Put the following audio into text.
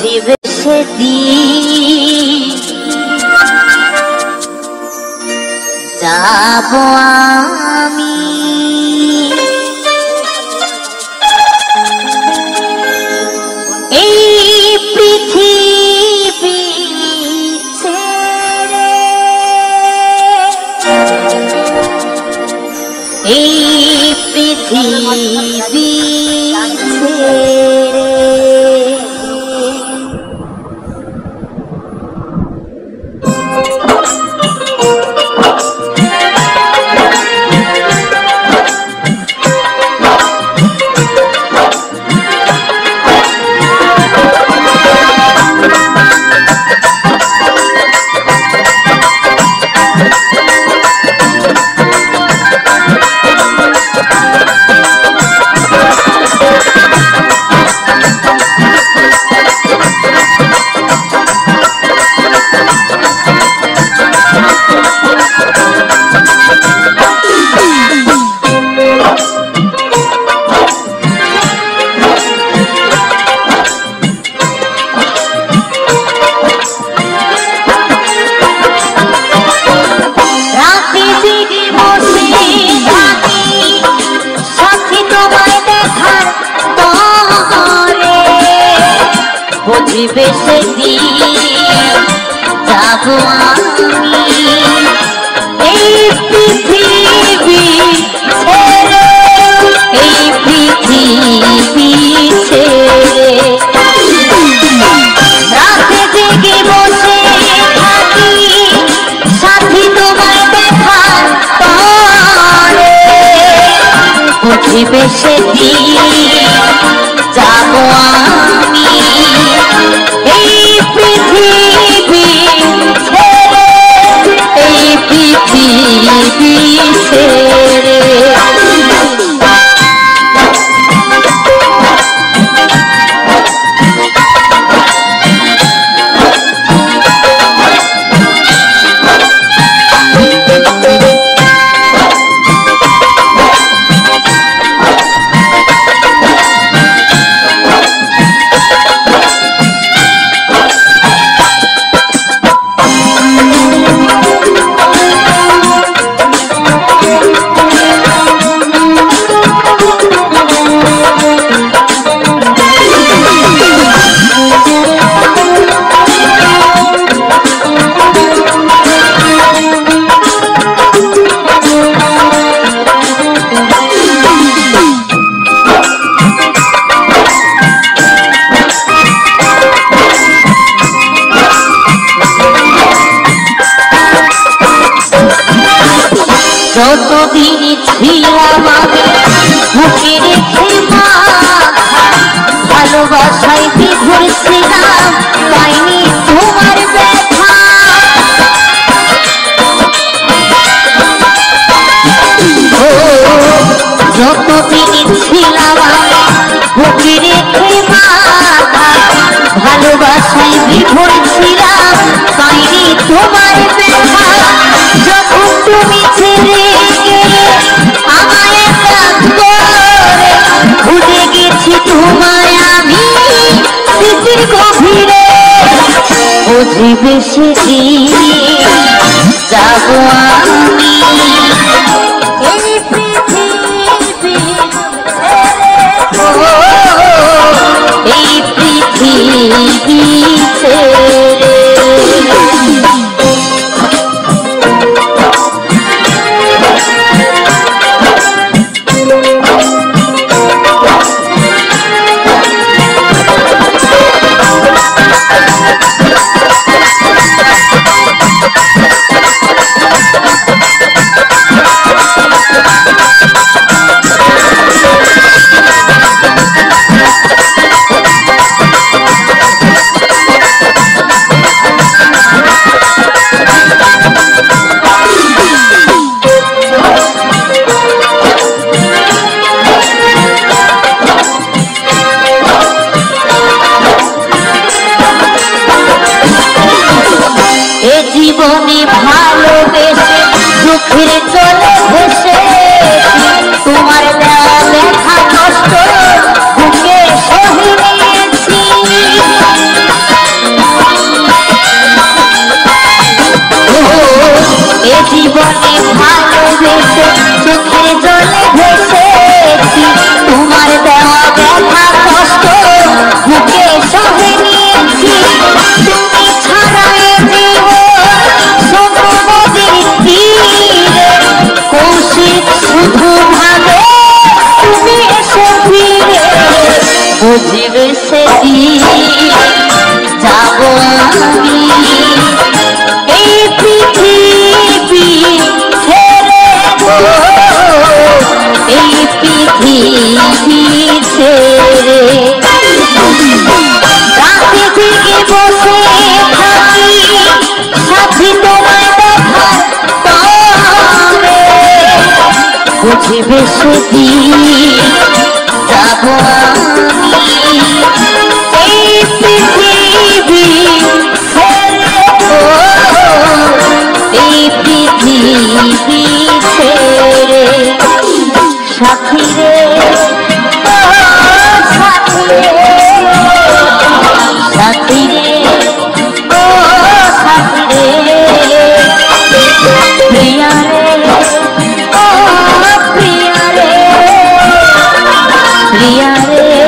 বুঝিবে সেদিন যাব আমি এই পৃথিবী ছেড়ে, এই পৃথিবী ছেড়ে। বুঝিবে সেদিন যাব আমি এই পৃথিবী ছেড়ে, এই পৃথিবী ছেড়ে। রাতে জেগে বসে থাকি সাথী তোমায় দেখার পরে, বুঝিবে সেদিন যাব আমি এই পৃথিবী ছেড়ে, এই পৃথিবী ছেড়ে। যতদিন ছিলাম আমি বুকে রেখে ভালোবাসায় বিভোরছিলাম, পাইনি তোমার ব্যথা। যতদিন ছিলাম আমি বুকে রেখে ভালোবাসায় বিভোরছিলাম, পাইনি তোমার ব্যথা। যখন তুমি ছেড়ে গেলে আমায় একা করে, ভুলে গেছি তোমায় আমি স্মৃতির গভীরে। বুঝিবে সেদিন যাব আমি এই পৃথিবী ছেড়ে, এই পৃথিবী ছেড়ে। বুঝবে সেদিন যাব আমি এই পৃথিবী ছেড়ে গো, এই পৃথিবী ছেড়ে। রাতে জেগে বসে থাকি সাথী তোমায় দেখার তরে, বুঝবে সেদিন যাব আমি এই পৃথিবী ছেড়ে গো, এই পৃথিবী ছেড়ে। সাথী রে ও সাথী রে, সাথী রে ও সাথী রে, প্রিয়া রে ও প্রিয়া রে, প্রিয়া রে